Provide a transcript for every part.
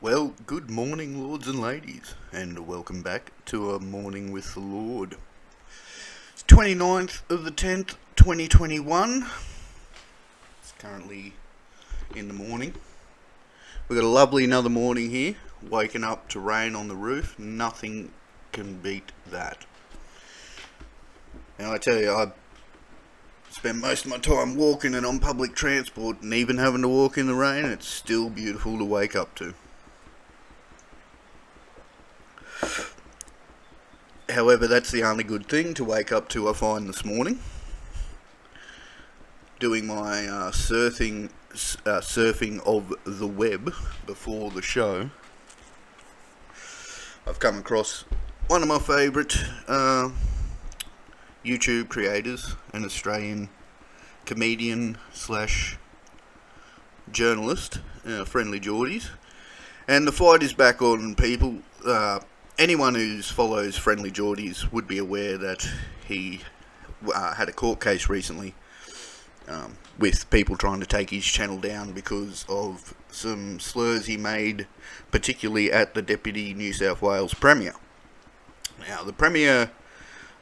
Well, good morning, lords and ladies, and welcome back to A Morning with the Lord. It's 29th of the 10th, 2021. It's currently in the morning. We've got a lovely another morning here, waking up to rain on the roof. Nothing can beat that. Now I tell you, I spend most of my time walking and on public transport, and even having to walk in the rain, it's still beautiful to wake up to. However, that's the only good thing to wake up to, I find, this morning. Doing my surfing of the web before the show, I've come across one of my favourite YouTube creators, an Australian comedian slash journalist, FriendlyJordies, and the fight is back on, people. Anyone who follows FriendlyJordies would be aware that he had a court case recently with people trying to take his channel down because of some slurs he made, particularly at the Deputy New South Wales Premier. Now, the Premier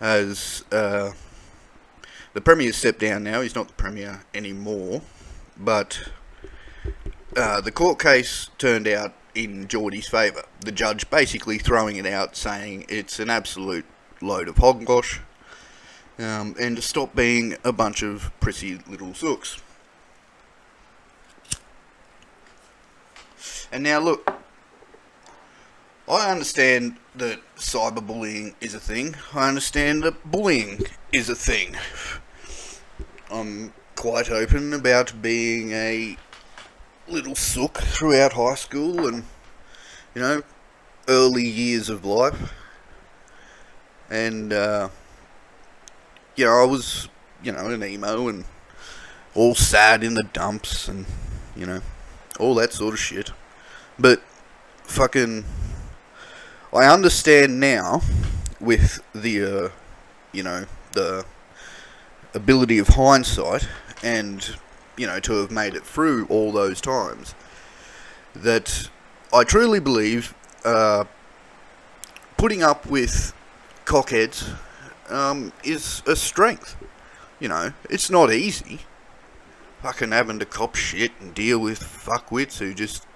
has stepped down now. He's not the Premier anymore, but the court case turned out in Geordie's favour. The judge basically throwing it out, saying it's an absolute load of hogwash, and to stop being a bunch of prissy little sooks. And now look, I understand that cyberbullying is a thing. I understand that bullying is a thing. I'm quite open about being a little sook throughout high school and, early years of life. And, I was, an emo and all sad in the dumps and, all that sort of shit. But, I understand now with the, the ability of hindsight and, to have made it through all those times, that I truly believe putting up with cockheads is a strength. It's not easy. Fucking having to cop shit and deal with fuckwits who just,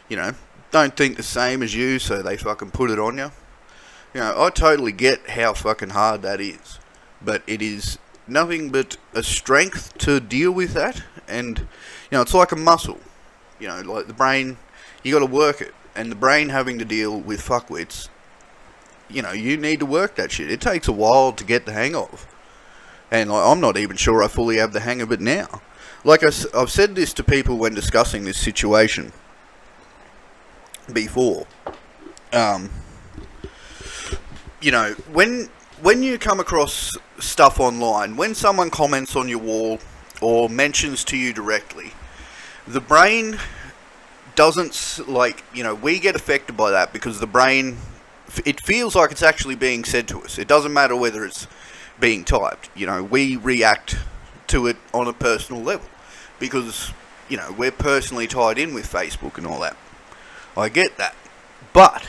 don't think the same as you, so they fucking put it on you. I totally get how fucking hard that is, but it is nothing but a strength to deal with that. And it's like a muscle, like the brain, you got to work it, and the brain having to deal with fuckwits, you need to work that shit. It takes a while to get the hang of, and I'm not even sure I fully have the hang of it now. Like I've said this to people when discussing this situation before. When you come across stuff online, when someone comments on your wall or mentions to you directly, the brain doesn't, we get affected by that because the brain, it feels like it's actually being said to us. It doesn't matter whether it's being typed. We react to it on a personal level because, we're personally tied in with Facebook and all that. I get that. But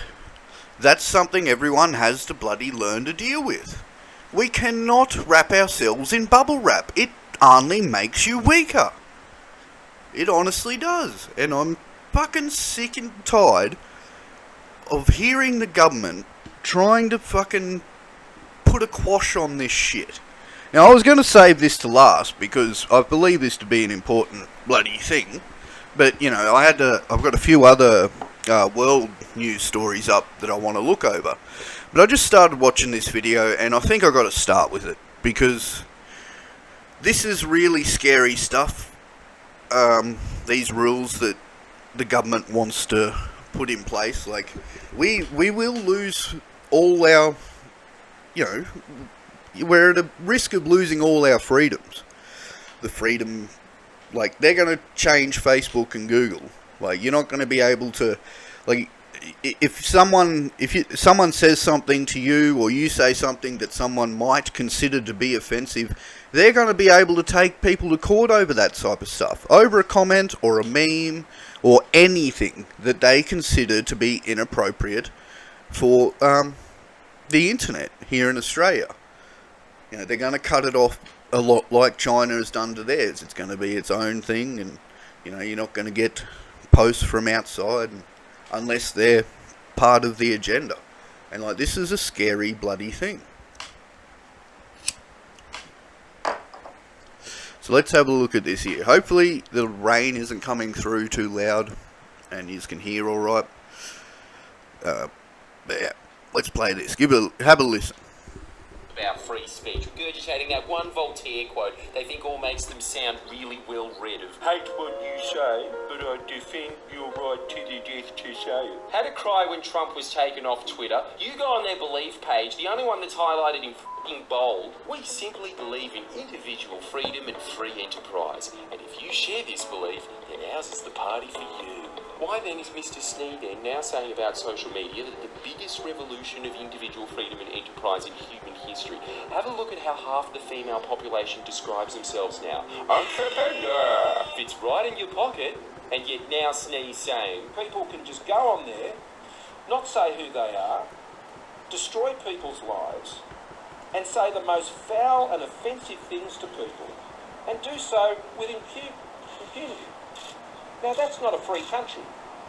that's something everyone has to bloody learn to deal with. We cannot wrap ourselves in bubble wrap. It only makes you weaker. It honestly does. And I'm fucking sick and tired of hearing the government trying to fucking put a quash on this shit. Now, I was going to save this to last because I believe this to be an important bloody thing. But, I've got a few other world news stories up that I want to look over. But I just started watching this video and I think I got to start with it because this is really scary stuff. These rules that the government wants to put in place, we will lose all our, we're at a risk of losing all our freedoms. The freedom, they're going to change Facebook and Google. You're not going to be able to, if someone says something to you or you say something that someone might consider to be offensive, they're going to be able to take people to court over that type of stuff. Over a comment or a meme or anything that they consider to be inappropriate for the internet here in Australia. You know, they're going to cut it off a lot like China has done to theirs. It's going to be its own thing, and you know, you're not going to get posts from outside unless they're part of the agenda. And like, this is a scary bloody thing. So let's have a look at this here. Hopefully the rain isn't coming through too loud and you can hear alright. But yeah, let's play this. Have a listen. About free speech, regurgitating that one Voltaire quote they think all makes them sound really well read of hate what you say, but I defend your right to the death to say it. Had a cry when Trump was taken off Twitter. You go on their belief page, the only one that's highlighted in f***ing bold. We simply believe in individual freedom and free enterprise, and if you share this belief, then ours is the party for you. Why then is Mr. Sneeden now saying about social media that the biggest revolution of individual freedom and enterprise in human history? Have a look at how half the female population describes themselves now. Entrepreneur! Fits right in your pocket, and yet now Snee's saying people can just go on there, not say who they are, destroy people's lives, and say the most foul and offensive things to people, and do so with impunity. Now that's not a free country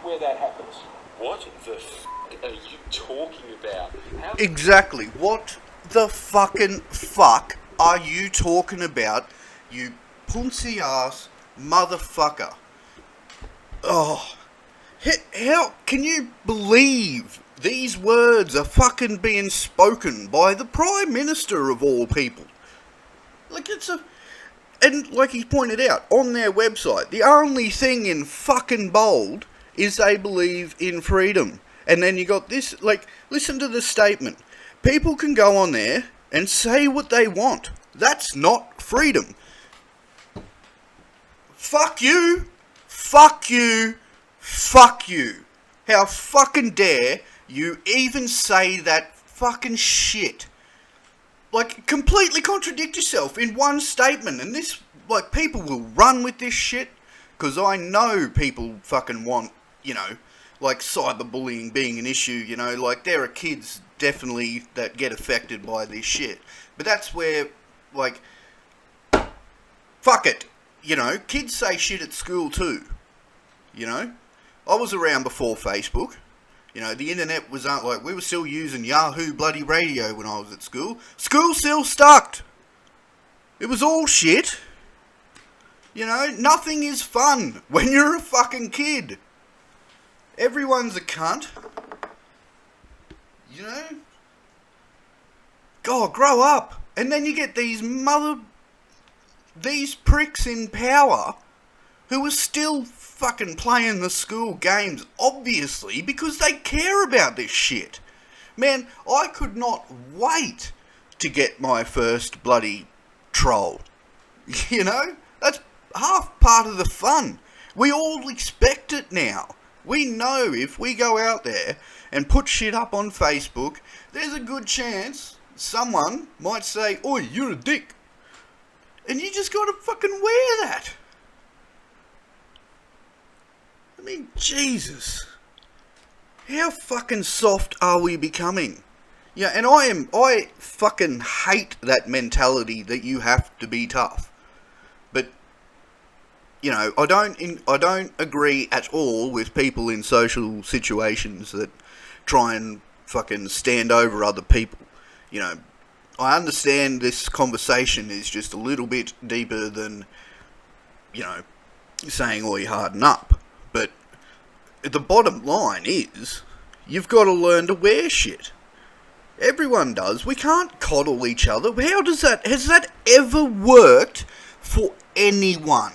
where that happens. What the f*** are you talking about? Exactly. What the fucking fuck are you talking about, you punsy ass motherfucker? Oh, how can you believe these words are fucking being spoken by the Prime Minister of all people? Like, and like he pointed out, on their website, the only thing in fucking bold is they believe in freedom. And then you got this, like, listen to the statement. People can go on there and say what they want. That's not freedom. Fuck you. Fuck you. Fuck you. How fucking dare you even say that fucking shit? Like, completely contradict yourself in one statement. And this, like, people will run with this shit. Because I know people fucking want, you know, like, cyberbullying being an issue, you know. Like, there are kids, definitely, that get affected by this shit. But that's where, like, fuck it. You know, kids say shit at school too. You know. I was around before Facebook. You know, the internet was like, we were still using Yahoo bloody radio when I was at school. School still sucked. It was all shit. You know, nothing is fun when you're a fucking kid. Everyone's a cunt. You know? God, grow up. And then you get these pricks in power who are still fucking playing the school games, obviously, because they care about this shit. Man, I could not wait to get my first bloody troll. You know? That's half part of the fun. We all expect it now. We know if we go out there and put shit up on Facebook, there's a good chance someone might say, "Oi, you're a dick." And you just gotta fucking wear that. I mean, Jesus. How fucking soft are we becoming? Yeah, and I fucking hate that mentality that you have to be tough. But, you know, I don't agree at all with people in social situations that try and fucking stand over other people. You know, I understand this conversation is just a little bit deeper than, you know, saying, "Oh, you harden up." But the bottom line is, you've got to learn to wear shit. Everyone does. We can't coddle each other. Has that ever worked for anyone?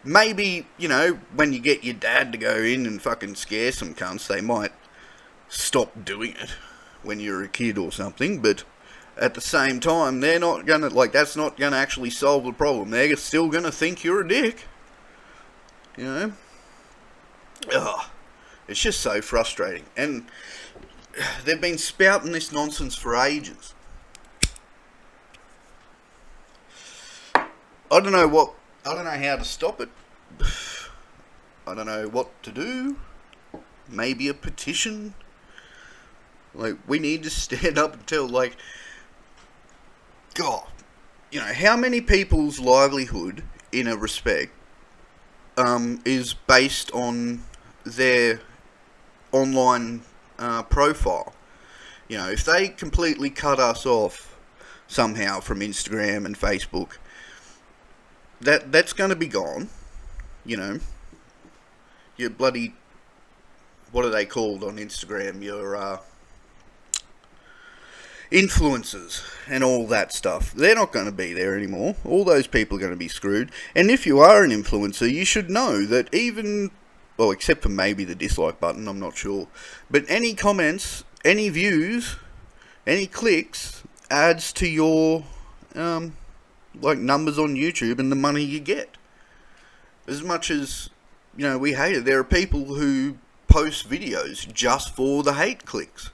Maybe, you know, when you get your dad to go in and fucking scare some cunts, they might stop doing it when you're a kid or something, but at the same time, they're not gonna, like, that's not gonna actually solve the problem. They're still gonna think you're a dick. You know? Ugh. It's just so frustrating. And they've been spouting this nonsense for ages. I don't know how to stop it. I don't know what to do. Maybe a petition. Like, we need to stand up and tell, like, God, you know, how many people's livelihood, in a respect, is based on their online profile. You know, if they completely cut us off somehow from Instagram and Facebook, that's going to be gone. You know, your bloody, what are they called on Instagram? Your influencers and all that stuff. They're not going to be there anymore. All those people are going to be screwed. And if you are an influencer, you should know that even, well, except for maybe the dislike button, I'm not sure, but any comments, any views, any clicks adds to your like numbers on YouTube and the money you get. As much as, you know, we hate it, there are people who post videos just for the hate clicks.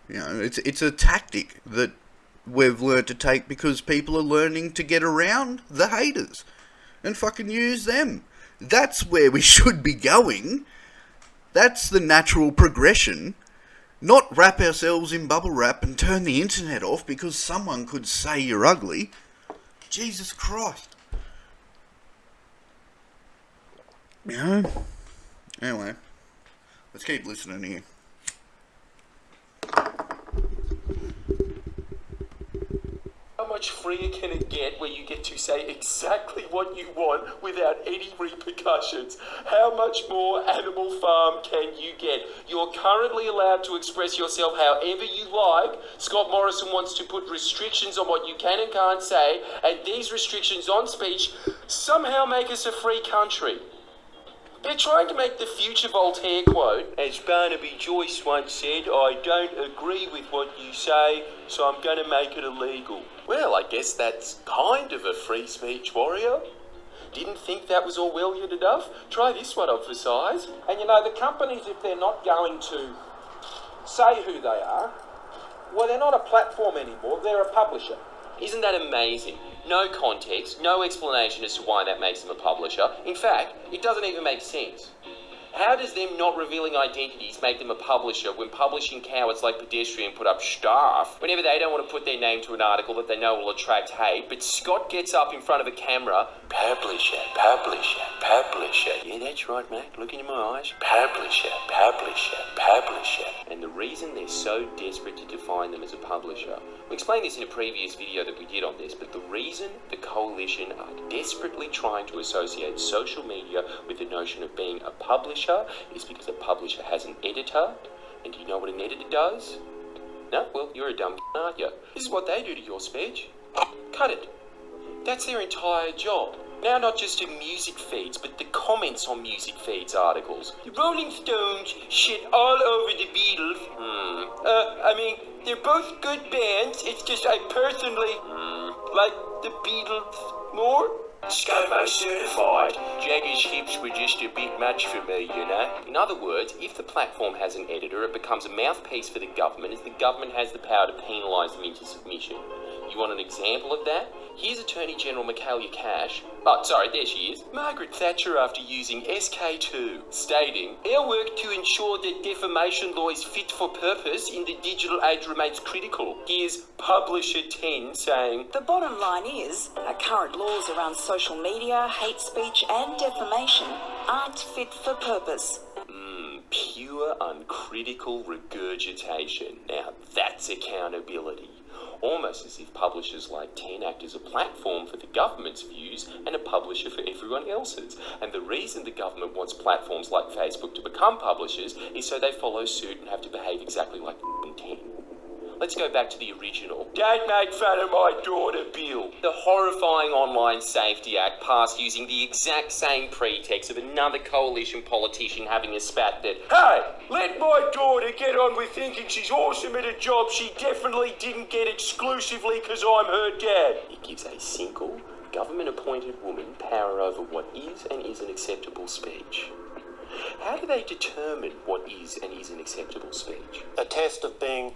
You know, it's a tactic that we've learned to take because people are learning to get around the haters and fucking use them. That's where we should be going. That's the natural progression. Not wrap ourselves in bubble wrap and turn the internet off because someone could say you're ugly. Jesus Christ. You know? Anyway, let's keep listening here. How much freer can it get where you get to say exactly what you want without any repercussions? How much more Animal Farm can you get? You're currently allowed to express yourself however you like. Scott Morrison wants to put restrictions on what you can and can't say, and these restrictions on speech somehow make us a free country. They're trying to make the future Voltaire quote, as Barnaby Joyce once said, "I don't agree with what you say, so I'm going to make it illegal." Well, I guess that's kind of a free speech warrior. Didn't think that was Orwellian enough? Try this one on for size. And you know, the companies, if they're not going to say who they are, well, they're not a platform anymore, they're a publisher. Isn't that amazing? No context, no explanation as to why that makes them a publisher. In fact, it doesn't even make sense. How does them not revealing identities make them a publisher when publishing cowards like Pedestrian put up staff whenever they don't want to put their name to an article that they know will attract hate, but Scott gets up in front of a camera, publisher, publisher, publisher. Yeah, that's right, mate. Look into my eyes. Publisher, publisher, publisher. And the reason they're so desperate to define them as a publisher, we explained this in a previous video that we did on this, but the reason the coalition are desperately trying to associate social media with the notion of being a publisher is because a publisher has an editor, and do you know what an editor does? No? Well, you're a dumb aren't you? This is what they do to your speech. Cut it. That's their entire job. Now not just in music feeds, but the comments on music feeds articles. The Rolling Stones shit all over the Beatles. I mean, they're both good bands, it's just I personally like the Beatles more. ScoMo certified. Jagger's hips were just a bit much for me, you know. In other words, if the platform has an editor, it becomes a mouthpiece for the government, as the government has the power to penalise them into submission. You want an example of that? Here's Attorney General Michaelia Cash. Oh, sorry, there she is. Margaret Thatcher after using SK2, stating, "Our work to ensure that defamation law is fit for purpose in the digital age remains critical." Here's Publisher 10 saying, "The bottom line is, our current laws around social media, hate speech and defamation aren't fit for purpose." Pure uncritical regurgitation. Now that's accountability. Almost as if publishers like 10 act as a platform for the government's views and a publisher for everyone else's. And the reason the government wants platforms like Facebook to become publishers is so they follow suit and have to behave exactly like 10. Let's go back to the original. Don't make fun of my daughter, Bill. The horrifying Online Safety Act passed using the exact same pretext of another coalition politician having a spat that, "Hey, let my daughter get on with thinking she's awesome at a job she definitely didn't get exclusively because I'm her dad." It gives a single, government-appointed woman power over what is and isn't acceptable speech. How do they determine what is and isn't acceptable speech? A test of being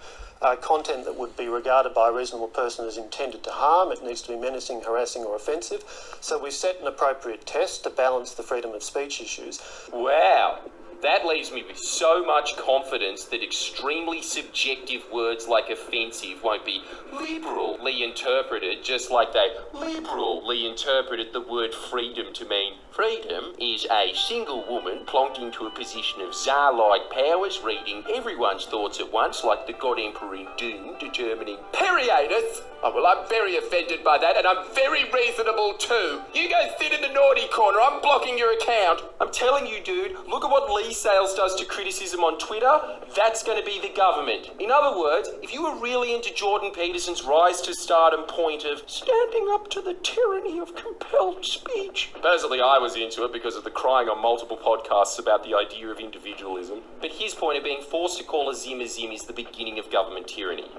content that would be regarded by a reasonable person as intended to harm. It needs to be menacing, harassing or offensive. So we set an appropriate test to balance the freedom of speech issues. Wow. That leaves me with so much confidence that extremely subjective words like offensive won't be liberally interpreted, just like they liberally interpreted the word freedom to mean freedom is a single woman plonked into a position of Tsar-like powers, reading everyone's thoughts at once, like the God Emperor in Doom, determining periodeth. Oh, well, I'm very offended by that, and I'm very reasonable too. You go sit in the naughty corner, I'm blocking your account. I'm telling you, dude, look at what Lee Sales does to criticism on Twitter. That's going to be the government. In other words, if you were really into Jordan Peterson's rise to stardom point of standing up to the tyranny of compelled speech. Personally, I was into it because of the crying on multiple podcasts about the idea of individualism. But his point of being forced to call a Zim is the beginning of government tyranny.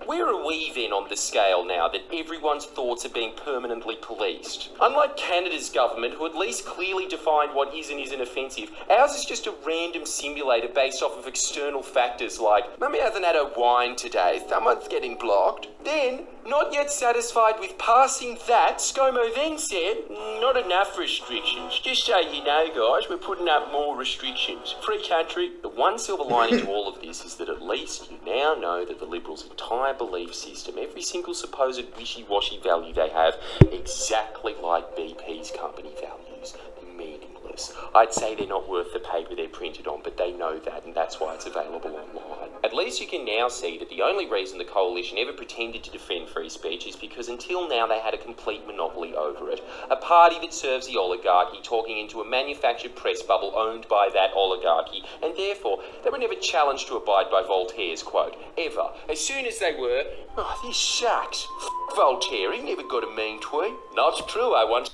Where are we then on the scale now that everyone's thoughts are being permanently policed? Unlike Canada's government, who at least clearly defined what is and isn't offensive, ours is just a random simulator based off of external factors like, Mummy hasn't had a wine today, someone's getting blocked. Then, not yet satisfied with passing that, ScoMo then said, not enough restrictions. Just so you know, guys, we're putting up more restrictions. Free country. The one silver lining to all of this is that at least you now know that the Liberals' entire belief system, every single supposed wishy-washy value they have, exactly like BP's company values, meaningless. I'd say they're not worth the paper they're printed on, but they know that, and that's why it's available online. At least you can now see that the only reason the coalition ever pretended to defend free speech is because until now they had a complete monopoly over it. A party that serves the oligarchy talking into a manufactured press bubble owned by that oligarchy, and therefore they were never challenged to abide by Voltaire's quote, ever. As soon as they were, oh, this sucks. Voltaire, he never got a mean tweet. Not true, I once...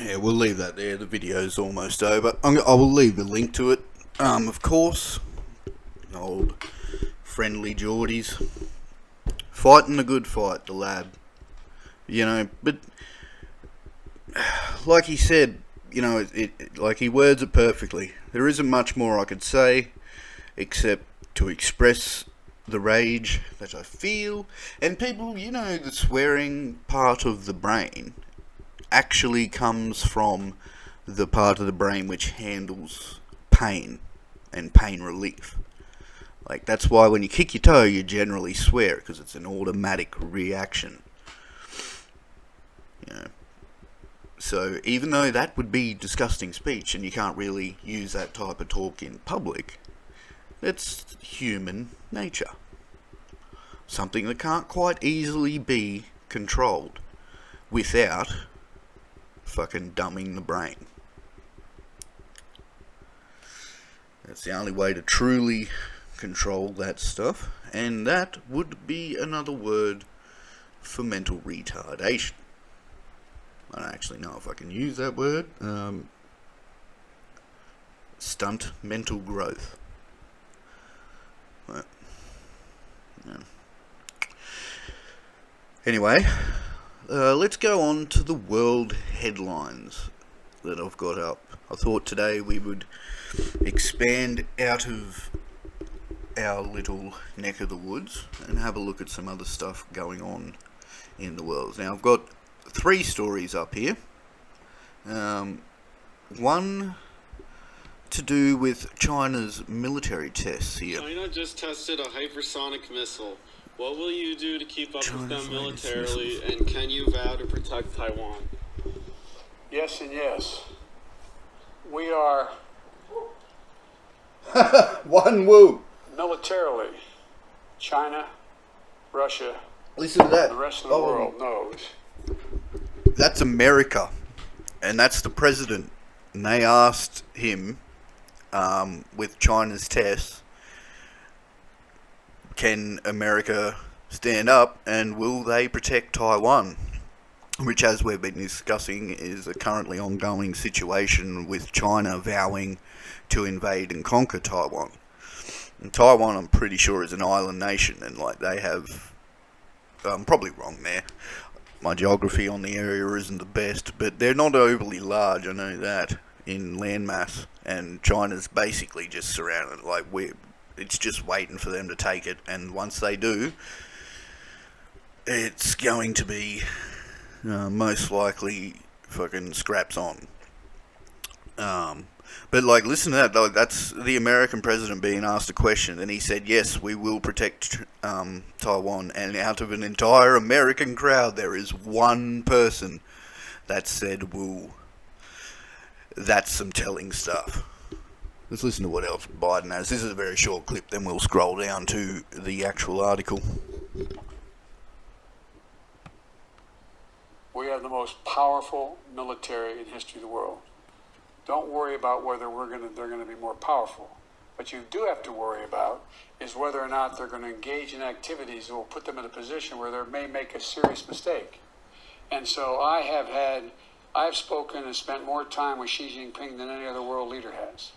Yeah, we'll leave that there. The video's almost over. I will leave the link to it. Of course, old FriendlyJordies fighting the good fight, the lad. You know, but like he said, you know, like he words it perfectly. There isn't much more I could say except to express the rage that I feel. And people, you know, the swearing part of the brain actually comes from the part of the brain which handles pain and pain relief. Like, that's why when you kick your toe you generally swear, because it's an automatic reaction. You know, so even though that would be disgusting speech and you can't really use that type of talk in public, it's human nature, something that can't quite easily be controlled without fucking dumbing the brain. That's the only way to truly control that stuff, and that would be another word for mental retardation. I don't actually know if I can use that word. Stunt mental growth. But, yeah. Anyway, let's go on to the world headlines that I've got up. I thought today we would expand out of our little neck of the woods and have a look at some other stuff going on in the world. Now, I've got 3 stories up here. One to do with China's military tests here. China just tested a hypersonic missile. What will you do to keep up with them militarily, and can you vow to protect Taiwan? Yes and yes. We are One woo! militarily, China, Russia, Listen to that. the rest of the world knows. That's America, and that's the president. And they asked him, with China's tests, can America stand up and will they protect Taiwan? Which, as we've been discussing, is a currently ongoing situation with China vowing to invade and conquer Taiwan. And Taiwan, I'm pretty sure, is an island nation, and like they have, I'm probably wrong there. My geography on the area isn't the best, but they're not overly large, I know that. in landmass, and China's basically just surrounded. Like, it's just waiting for them to take it, and once they do, it's going to be most likely fucking scraps on. But like, listen to that. Like, that's the American president being asked a question, and he said, "Yes, we will protect Taiwan." And out of an entire American crowd, there is one person that said, "Woo." That's some telling stuff. Let's listen to what else Biden has. This is a very short clip, then we'll scroll down to the actual article. We have the most powerful military in history of the world. Don't worry about whether they're going to be more powerful. What you do have to worry about is whether or not they're going to engage in activities that will put them in a position where they may make a serious mistake. And so I've spoken and spent more time with Xi Jinping than any other world leader has.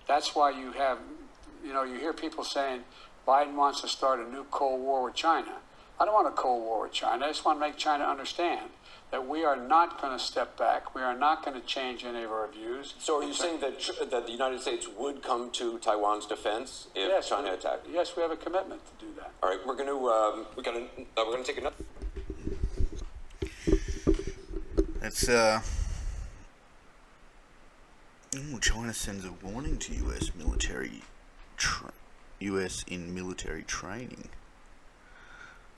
That's why you hear people saying Biden wants to start a new Cold War with China. I don't want a Cold War with China. I just want to make China understand that we are not going to step back. We are not going to change any of our views. So are you saying that the United States would come to Taiwan's defense if China attacked? Yes, we have a commitment to do that. All right, we're going to take another. That's China sends a warning to US in military training.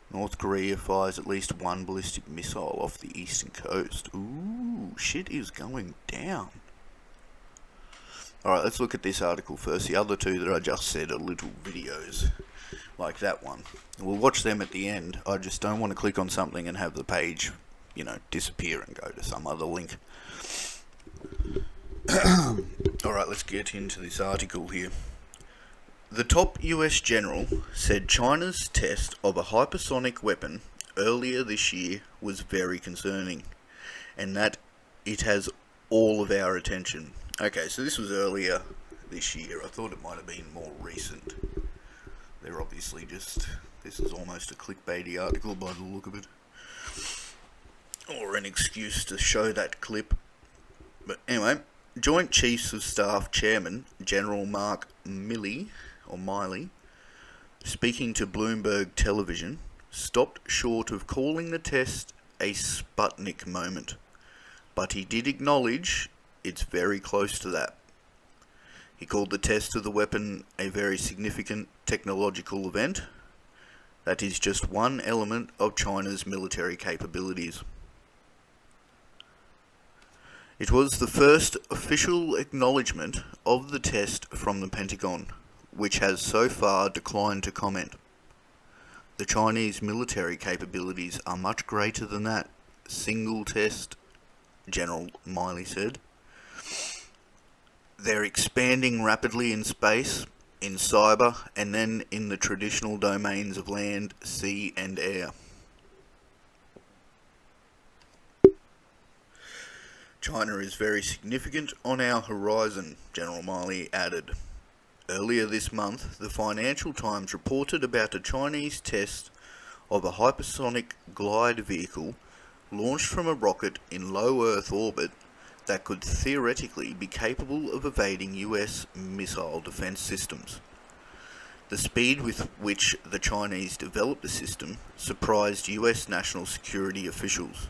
North Korea fires at least one ballistic missile off the eastern coast. Ooh, shit is going down. Alright, let's look at this article first. The other two that I just said are little videos, like that one. We'll watch them at the end. I just don't want to click on something and have the page, disappear and go to some other link. Alright, let's get into this article here. The top US general said China's test of a hypersonic weapon earlier this year was very concerning, and that it has all of our attention. Okay, so this was earlier this year. I thought it might have been more recent. They're obviously this is almost a clickbaity article by the look of it. Or an excuse to show that clip. But anyway, Joint Chiefs of Staff Chairman General Mark Milley, speaking to Bloomberg Television, stopped short of calling the test a Sputnik moment, but he did acknowledge it's very close to that. He called the test of the weapon a very significant technological event that is just one element of China's military capabilities. It was the first official acknowledgement of the test from the Pentagon, which has so far declined to comment. The Chinese military capabilities are much greater than that single test, General Milley said. They're expanding rapidly in space, in cyber, and then in the traditional domains of land, sea, and air. China is very significant on our horizon, General Milley added. Earlier this month, the Financial Times reported about a Chinese test of a hypersonic glide vehicle launched from a rocket in low Earth orbit that could theoretically be capable of evading US missile defense systems. The speed with which the Chinese developed the system surprised US national security officials.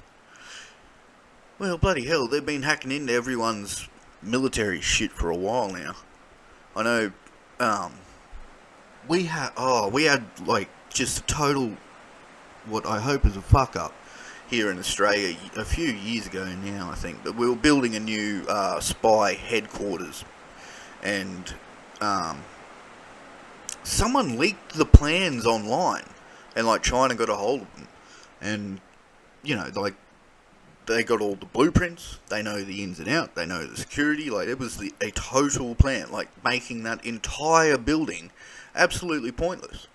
Well, bloody hell, they've been hacking into everyone's military shit for a while now. I know, we had like just a total, what I hope is a fuck up here in Australia a few years ago now, I think. But we were building a new spy headquarters, and someone leaked the plans online, and like China got a hold of them, and they got all the blueprints, they know the ins and outs, they know the security, like it was a total plan, like making that entire building absolutely pointless.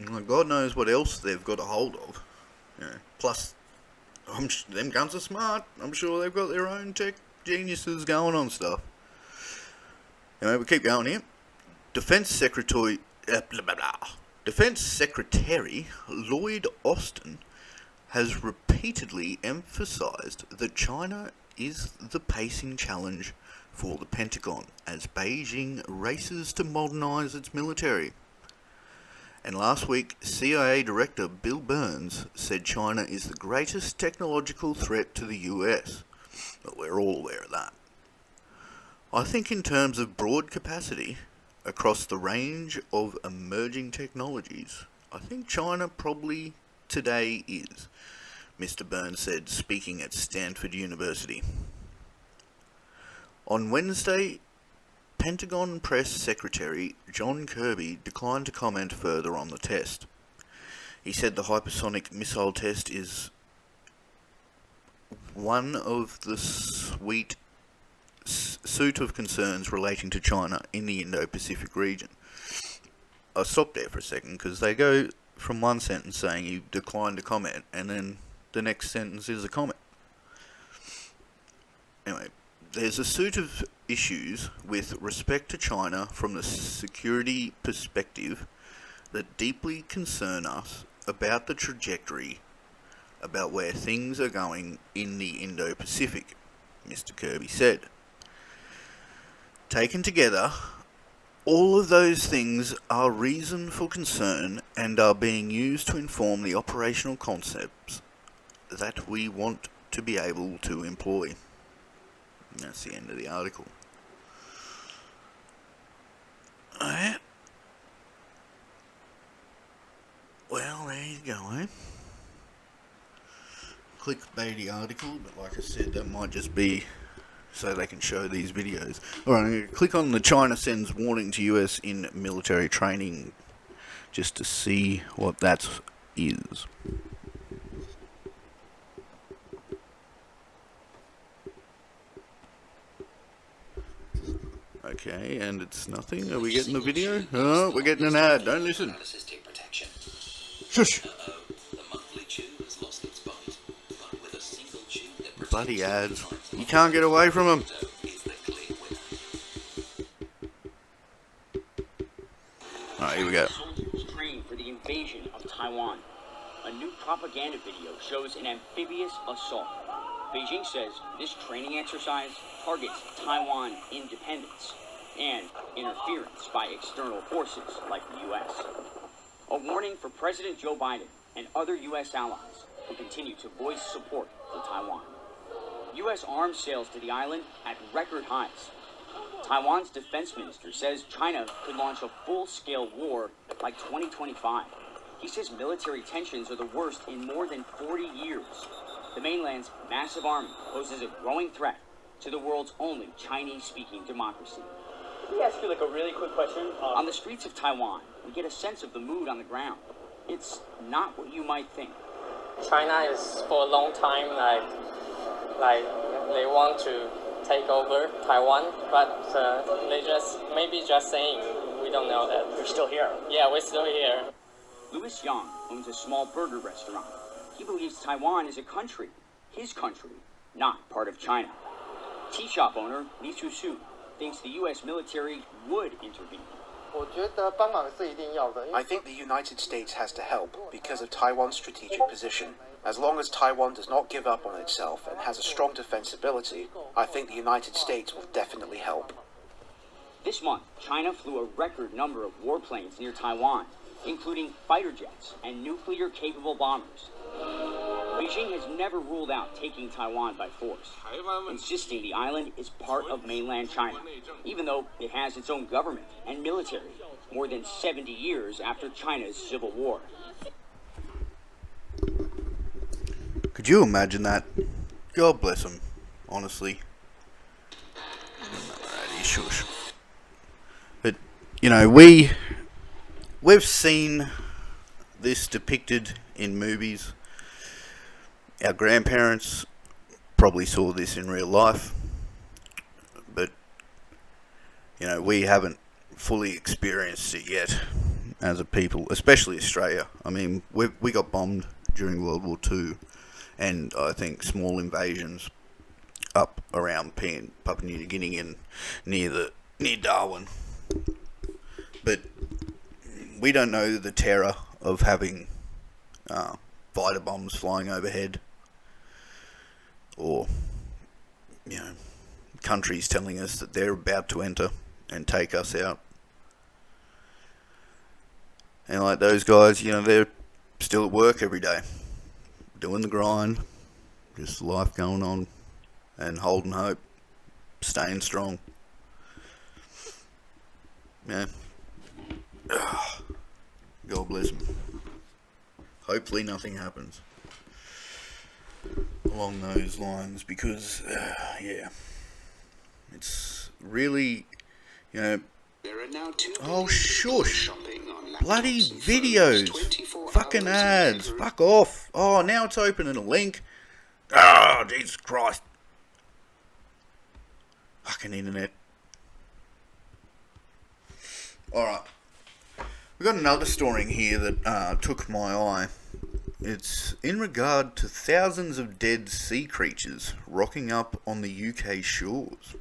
Like God knows what else they've got a hold of. Plus, them guns are smart, I'm sure they've got their own tech geniuses going on stuff. Anyway, we keep going here. Defense Secretary Lloyd Austin has repeatedly emphasized that China is the pacing challenge for the Pentagon as Beijing races to modernize its military. And last week, CIA Director Bill Burns said China is the greatest technological threat to the US. But we're all aware of that. I think in terms of broad capacity, across the range of emerging technologies, I think China probably today is, Mr. Burns said, speaking at Stanford University. On Wednesday, Pentagon Press Secretary John Kirby declined to comment further on the test. He said the hypersonic missile test is one of the suite of concerns relating to China in the Indo-Pacific region. I stopped there for a second because they go from one sentence saying you declined to comment and then the next sentence is a comment. Anyway, there's a suite of issues with respect to China from the security perspective that deeply concern us about the trajectory, about where things are going in the Indo-Pacific, Mr. Kirby said. Taken together, all of those things are reason for concern and are being used to inform the operational concepts that we want to be able to employ. And that's the end of the article. Alright. Well, there you go, eh? Clickbaity article, but like I said, that might just be so they can show these videos. Alright, I'm going to click on the China sends warning to US in military training just to see what that is. Okay, and it's nothing. Are we getting the video? Oh, we're getting an ad. Don't listen. Shush. Bloody ads. You can't get away from them. Alright, here we go. Soldiers trained for the invasion of Taiwan. A new propaganda video shows an amphibious assault. Beijing says this training exercise targets Taiwan independence and interference by external forces like the U.S. A warning for President Joe Biden and other U.S. allies who continue to voice support for Taiwan. U.S. arms sales to the island at record highs. Taiwan's defense minister says China could launch a full-scale war by 2025. He says military tensions are the worst in more than 40 years. The mainland's massive army poses a growing threat to the world's only Chinese-speaking democracy. Let me ask you a really quick question. On the streets of Taiwan, we get a sense of the mood on the ground. It's not what you might think. China is for a long time like they want to take over Taiwan, but they just saying we don't know that. They're still here. Yeah, we're still here. Louis Young owns a small burger restaurant. He believes Taiwan is a country, his country, not part of China. Tea shop owner Li Su thinks the U.S. military would intervene. I think the United States has to help because of Taiwan's strategic position. As long as Taiwan does not give up on itself and has a strong defensibility, I think the United States will definitely help. This month, China flew a record number of warplanes near Taiwan, including fighter jets and nuclear-capable bombers. Beijing has never ruled out taking Taiwan by force, insisting the island is part of mainland China, even though it has its own government and military, more than 70 years after China's civil war. Could you imagine that? God bless them, honestly. Alrighty, shush. But, you know, we've seen this depicted in movies. Our grandparents probably saw this in real life, but you know, we haven't fully experienced it yet as a people, especially Australia. I mean, we got bombed during World War II, and I think small invasions up around Papua New Guinea and near Darwin. But we don't know the terror of having fighter bombs flying overhead, or, you know, countries telling us that they're about to enter and take us out. And like those guys, you know, they're still at work every day, doing the grind, just life going on, and holding hope, staying strong. Yeah. God bless them. Hopefully nothing happens along those lines, because, yeah, it's really, you know, there are now 2 oh shush, bloody videos, fucking ads, fuck off. Oh, now it's opening a link. Oh, Jesus Christ. Fucking internet. Alright, we've got another story here that took my eye. It's in regard to thousands of dead sea creatures rocking up on the UK shores,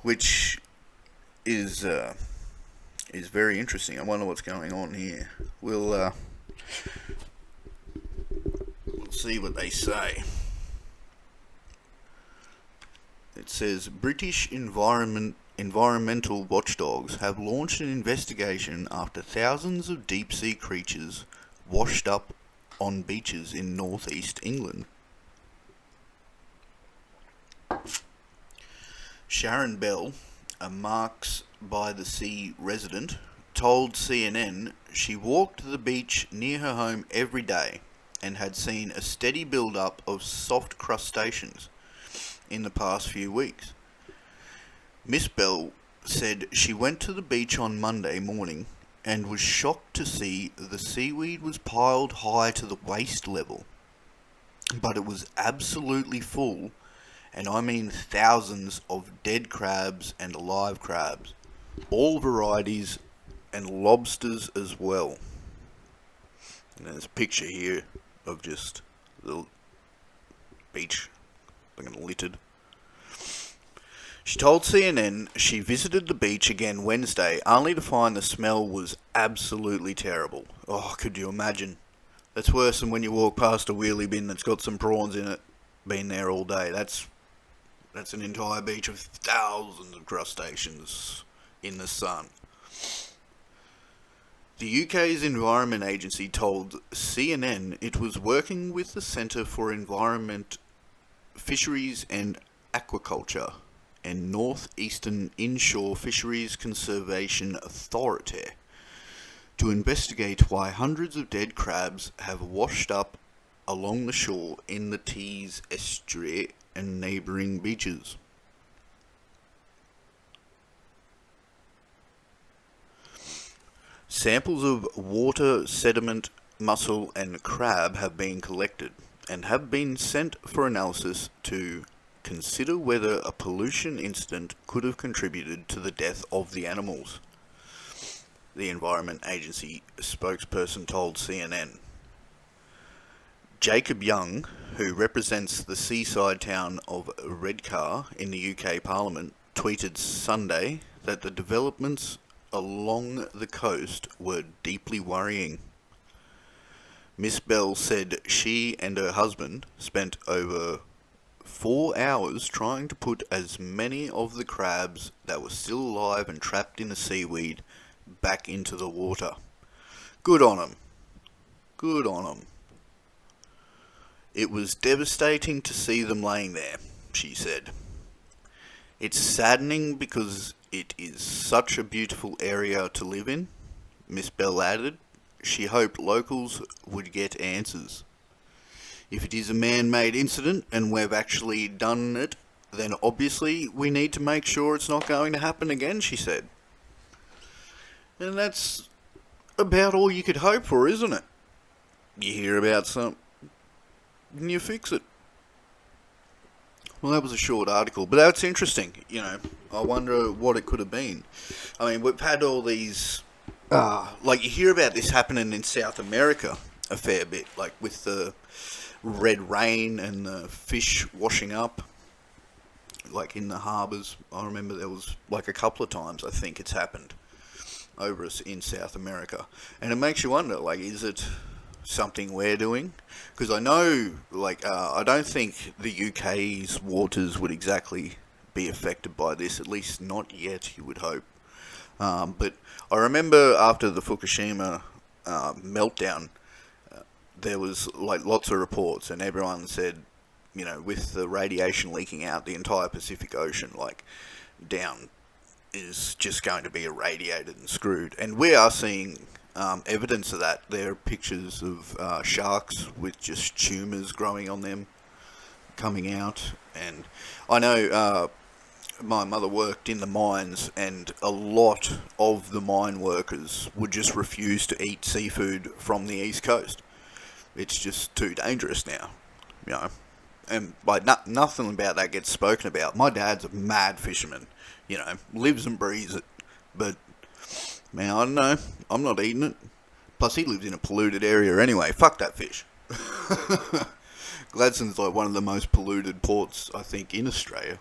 which is very interesting. I wonder what's going on here. We'll see what they say. It says British environmental watchdogs have launched an investigation after thousands of deep-sea creatures washed up on beaches in northeast England. Sharon Bell, a Marks by the Sea resident, told CNN she walked the beach near her home every day and had seen a steady build-up of soft crustaceans in the past few weeks. Miss Bell said she went to the beach on Monday morning and was shocked to see the seaweed was piled high to the waist level, but it was absolutely full, and I mean thousands of dead crabs and alive crabs, all varieties, and lobsters as well. And there's a picture here of just the beach looking littered. She told CNN she visited the beach again Wednesday, only to find the smell was absolutely terrible. Oh, could you imagine? That's worse than when you walk past a wheelie bin that's got some prawns in it, been there all day. That's an entire beach of thousands of crustaceans in the sun. The UK's Environment Agency told CNN it was working with the Centre for Environment, Fisheries and Aquaculture and North Eastern Inshore Fisheries Conservation Authority to investigate why hundreds of dead crabs have washed up along the shore in the Tees Estuary and neighbouring beaches. Samples of water, sediment, mussel and crab have been collected and have been sent for analysis to consider whether a pollution incident could have contributed to the death of the animals, the Environment Agency spokesperson told CNN. Jacob Young, who represents the seaside town of Redcar in the UK Parliament, tweeted Sunday that the developments along the coast were deeply worrying. Miss Bell said she and her husband spent over 4 hours trying to put as many of the crabs that were still alive and trapped in the seaweed back into the water. Good on them. Good on them. It was devastating to see them laying there, she said. It's saddening because it is such a beautiful area to live in, Miss Bell added. She hoped locals would get answers. If it is a man-made incident and we've actually done it, then obviously we need to make sure it's not going to happen again, she said. And that's about all you could hope for, isn't it? You hear about something and you fix it. Well, that was a short article, but that's interesting, you know. I wonder what it could have been. I mean, we've had all these, like you hear about this happening in South America a fair bit, like with the red rain and the fish washing up, like in the harbours. I remember there was like a couple of times I think it's happened over us in South America, and it makes you wonder, like, is it something we're doing? Because I know, like, I don't think the UK's waters would exactly be affected by this, at least not yet, you would hope. But I remember after the Fukushima meltdown, there was like lots of reports, and everyone said, you know, with the radiation leaking out, the entire Pacific Ocean, like, down is just going to be irradiated and screwed. And we are seeing evidence of that. There are pictures of sharks with just tumours growing on them coming out. And I know my mother worked in the mines, and a lot of the mine workers would just refuse to eat seafood from the East Coast. It's just too dangerous now, you know. And like nothing about that gets spoken about. My dad's a mad fisherman, you know, lives and breathes it. But man, I don't know. I'm not eating it. Plus, he lives in a polluted area anyway. Fuck that fish. Gladstone's like one of the most polluted ports, I think, in Australia.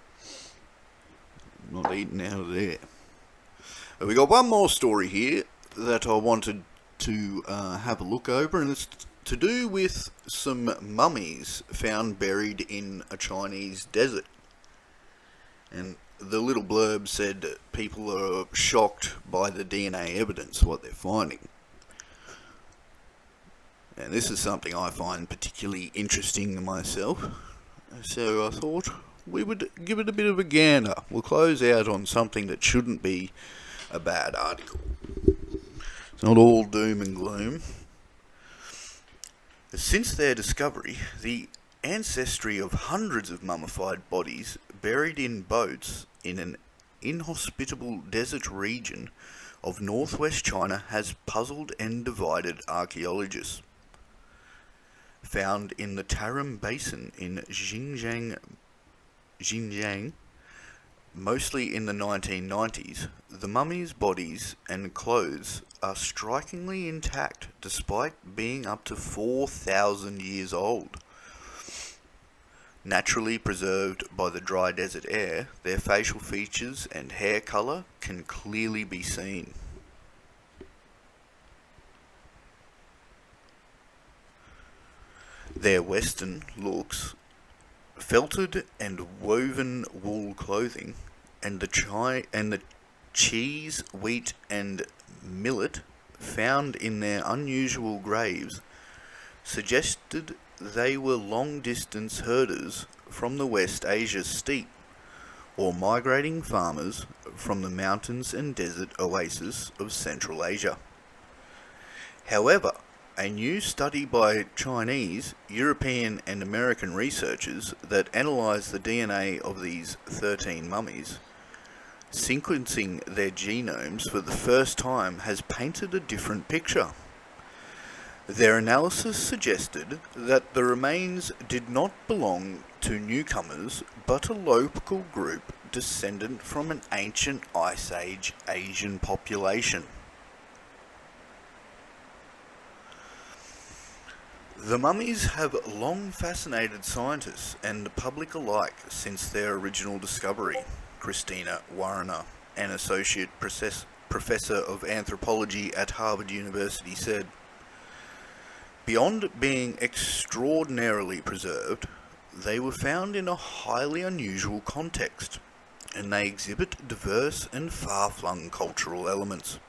I'm not eating out of there. We got one more story here that I wanted to have a look over, and it's to do with some mummies found buried in a Chinese desert. And the little blurb said that people are shocked by the DNA evidence, what they're finding. And this is something I find particularly interesting myself. So I thought we would give it a bit of a gander. We'll close out on something that shouldn't be a bad article. It's not all doom and gloom. Since their discovery, the ancestry of hundreds of mummified bodies buried in boats in an inhospitable desert region of northwest China has puzzled and divided archaeologists. Found in the Tarim Basin in Xinjiang, mostly in the 1990s, the mummies' bodies and clothes are strikingly intact despite being up to 4,000 years old. Naturally preserved by the dry desert air, their facial features and hair colour can clearly be seen. Their Western looks, felted and woven wool clothing, and the cheese, wheat and millet found in their unusual graves suggested they were long-distance herders from the West Asia steppe, or migrating farmers from the mountains and desert oases of Central Asia. However, a new study by Chinese, European and American researchers that analysed the DNA of these 13 mummies, sequencing their genomes for the first time, has painted a different picture. Their analysis suggested that the remains did not belong to newcomers, but a local group descendant from an ancient Ice Age Asian population. The mummies have long fascinated scientists and the public alike since their original discovery, Christina Warner, an associate professor of anthropology at Harvard University, said. Beyond being extraordinarily preserved, they were found in a highly unusual context, and they exhibit diverse and far-flung cultural elements.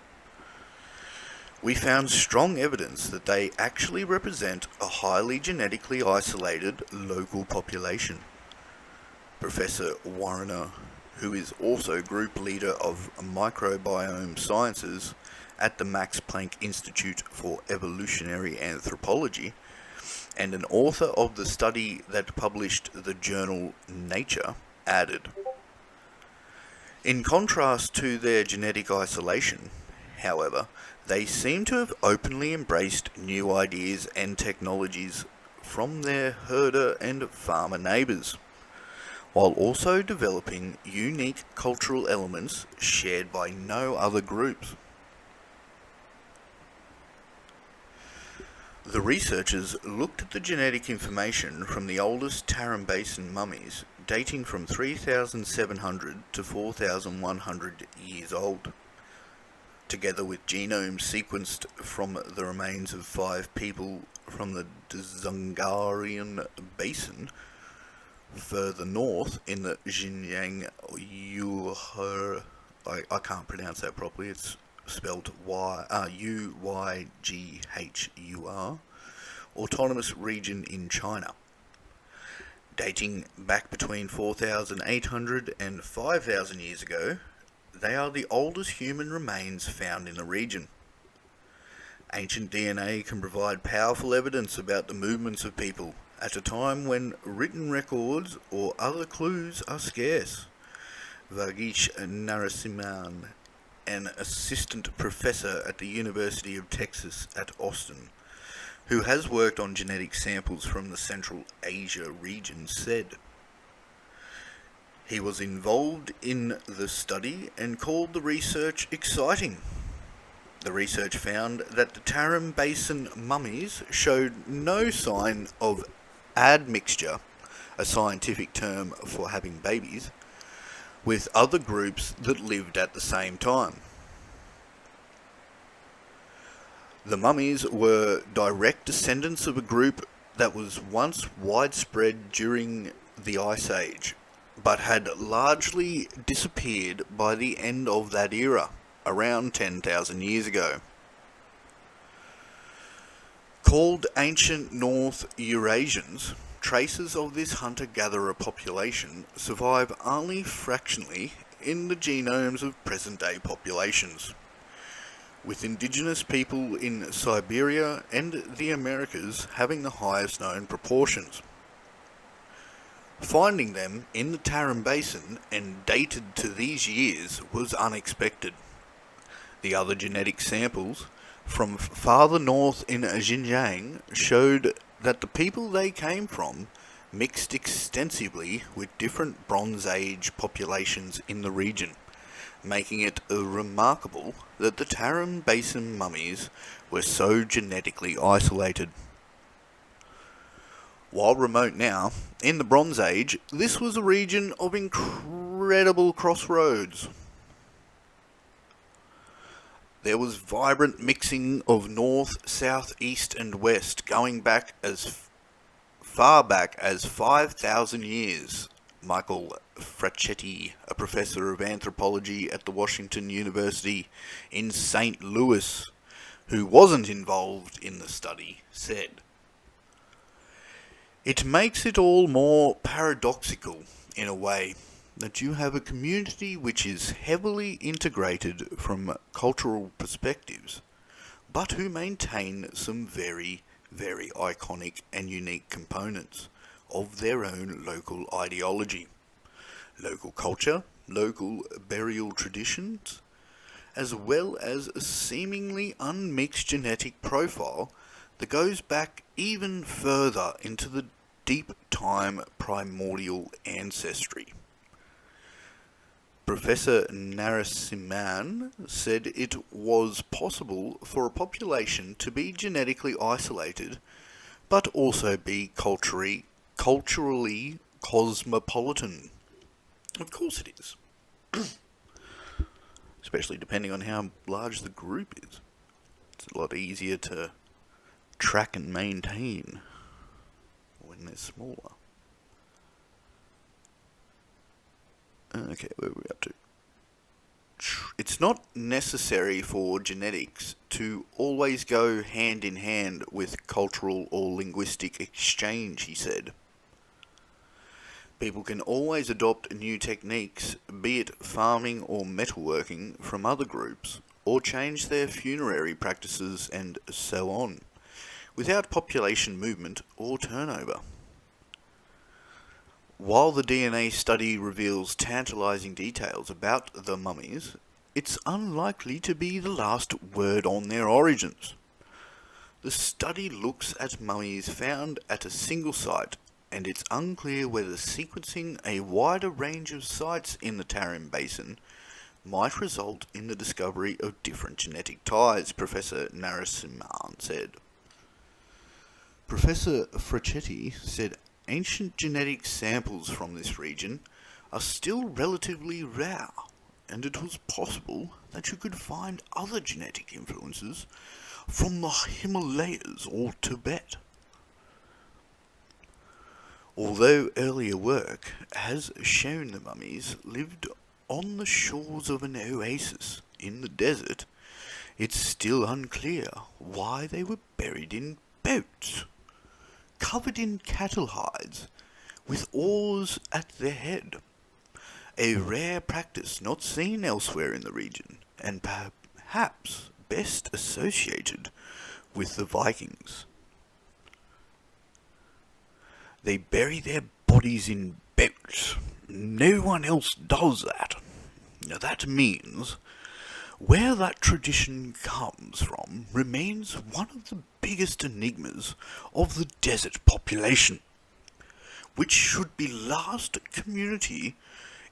We found strong evidence that they actually represent a highly genetically isolated local population. Professor Warner, who is also group leader of microbiome sciences at the Max Planck Institute for Evolutionary Anthropology, and an author of the study that published the journal Nature, added, in contrast to their genetic isolation, however, they seem to have openly embraced new ideas and technologies from their herder and farmer neighbours, while also developing unique cultural elements shared by no other groups. The researchers looked at the genetic information from the oldest Tarim Basin mummies, dating from 3,700 to 4,100 years old, together with genomes sequenced from the remains of 5 people from the Dzungarian Basin further north in the Xinjiang I can't pronounce that properly, it's spelled Uyghur autonomous region in China. Dating back between 4,800 and 5,000 years ago, they are the oldest human remains found in the region. Ancient DNA can provide powerful evidence about the movements of people at a time when written records or other clues are scarce. Vagish Narasimhan, an assistant professor at the University of Texas at Austin, who has worked on genetic samples from the Central Asia region, said he was involved in the study and called the research exciting. The research found that the Tarim Basin mummies showed no sign of admixture, a scientific term for having babies, with other groups that lived at the same time. The mummies were direct descendants of a group that was once widespread during the Ice Age, but had largely disappeared by the end of that era, around 10,000 years ago. Called Ancient North Eurasians, traces of this hunter-gatherer population survive only fractionally in the genomes of present-day populations, with indigenous people in Siberia and the Americas having the highest known proportions. Finding them in the Tarim Basin and dated to these years was unexpected. The other genetic samples from farther north in Xinjiang showed that the people they came from mixed extensively with different Bronze Age populations in the region, making it remarkable that the Tarim Basin mummies were so genetically isolated. While remote now, in the Bronze Age, this was a region of incredible crossroads. There was vibrant mixing of north, south, east and west, going back as far back as 5,000 years. Michael Frachetti, a professor of anthropology at the Washington University in St. Louis, who wasn't involved in the study, said, "It makes it all more paradoxical, in a way, that you have a community which is heavily integrated from cultural perspectives, but who maintain some very, very iconic and unique components of their own local ideology, local culture, local burial traditions, as well as a seemingly unmixed genetic profile that goes back even further into the deep time primordial ancestry." Professor Narasimhan said it was possible for a population to be genetically isolated, but also be culturally cosmopolitan. Of course it is. Especially depending on how large the group is. It's a lot easier to track and maintain when they're smaller. Okay, where are we up to? It's not necessary for genetics to always go hand in hand with cultural or linguistic exchange, he said. People can always adopt new techniques, be it farming or metalworking, from other groups, or change their funerary practices and so on, without population movement or turnover. While the DNA study reveals tantalizing details about the mummies, it's unlikely to be the last word on their origins. The study looks at mummies found at a single site, and it's unclear whether sequencing a wider range of sites in the Tarim Basin might result in the discovery of different genetic ties, Professor Narasimhan said. Professor Frachetti said ancient genetic samples from this region are still relatively rare, and it was possible that you could find other genetic influences from the Himalayas or Tibet. Although earlier work has shown the mummies lived on the shores of an oasis in the desert, it's still unclear why they were buried in boats, covered in cattle hides, with oars at their head. A rare practice not seen elsewhere in the region, and perhaps best associated with the Vikings. They bury their bodies in boats. No one else does that. Now that means where that tradition comes from remains one of the biggest enigmas of the desert population, which should be last community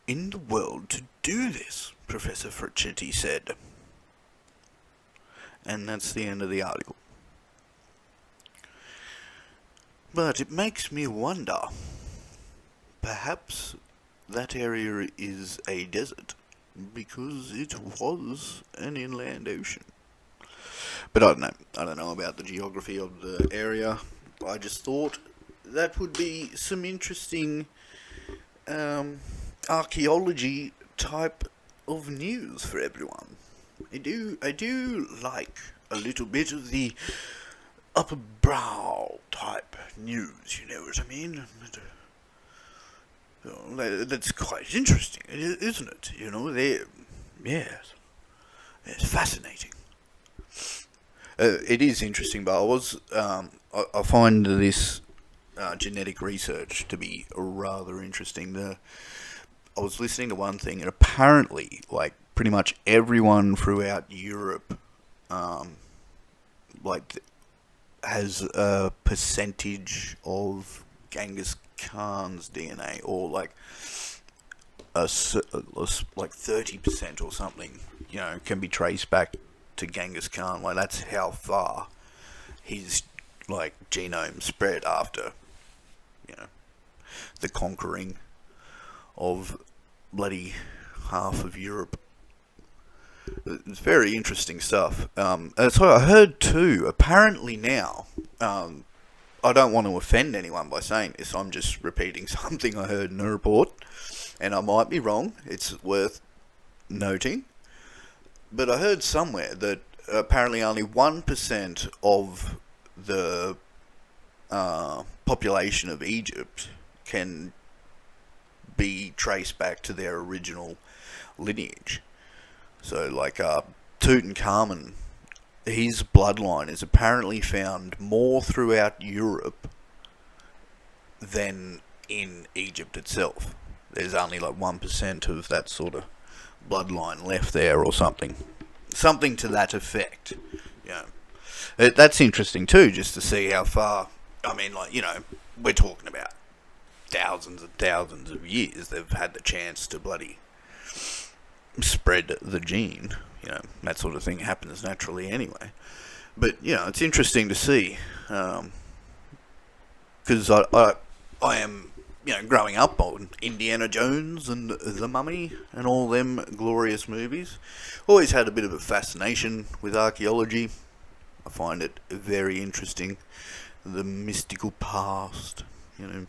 in the world to do this, Professor Fricchetti said. And that's the end of the article. But it makes me wonder, perhaps that area is a desert, because it was an inland ocean. But I don't know about the geography of the area. I just thought that would be some interesting archaeology type of news for everyone. I do like a little bit of the upper brow type news, you know what I mean? That's quite interesting, isn't it? You know, yes, it's fascinating. It is interesting, but I find this genetic research to be rather interesting. I was listening to one thing, and apparently, like, pretty much everyone throughout Europe, has a percentage of Genghis Khan's DNA, or like 30% or something, you know, can be traced back to Genghis Khan. Like, that's how far his, like, genome spread after, you know, the conquering of bloody half of Europe. It's very interesting stuff. So I heard too, apparently now, I don't want to offend anyone by saying this, I'm just repeating something I heard in a report, and I might be wrong, it's worth noting, but I heard somewhere that apparently only 1% of the population of Egypt can be traced back to their original lineage. So, like, Tutankhamun, his bloodline is apparently found more throughout Europe than in Egypt itself. There's only like 1% of that sort of bloodline left there, or something. Something to that effect. Yeah. That's interesting too, just to see how far, I mean, like, you know, we're talking about thousands and thousands of years they've had the chance to bloody spread the gene. You know, that sort of thing happens naturally anyway. But, you know, it's interesting to see, because I am, you know, growing up on Indiana Jones and The Mummy and all them glorious movies. Always had a bit of a fascination with archaeology. I find it very interesting, the mystical past, you know.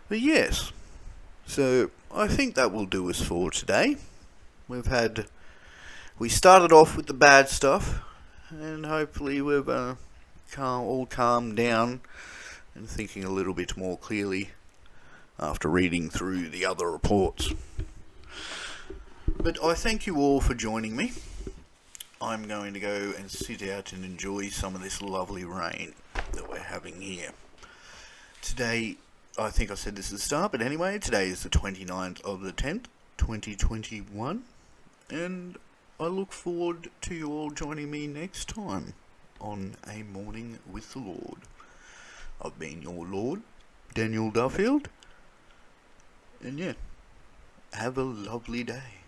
But yes, so I think that will do us for today. We started off with the bad stuff, and hopefully we've all calmed down and thinking a little bit more clearly after reading through the other reports. But I thank you all for joining me. I'm going to go and sit out and enjoy some of this lovely rain that we're having here. Today, I think I said this at the start, but anyway, today is the 29th of the 10th, 2021, and I look forward to you all joining me next time on A Morning with the Lord. I've been your Lord, Daniel Duffield, and yeah, have a lovely day.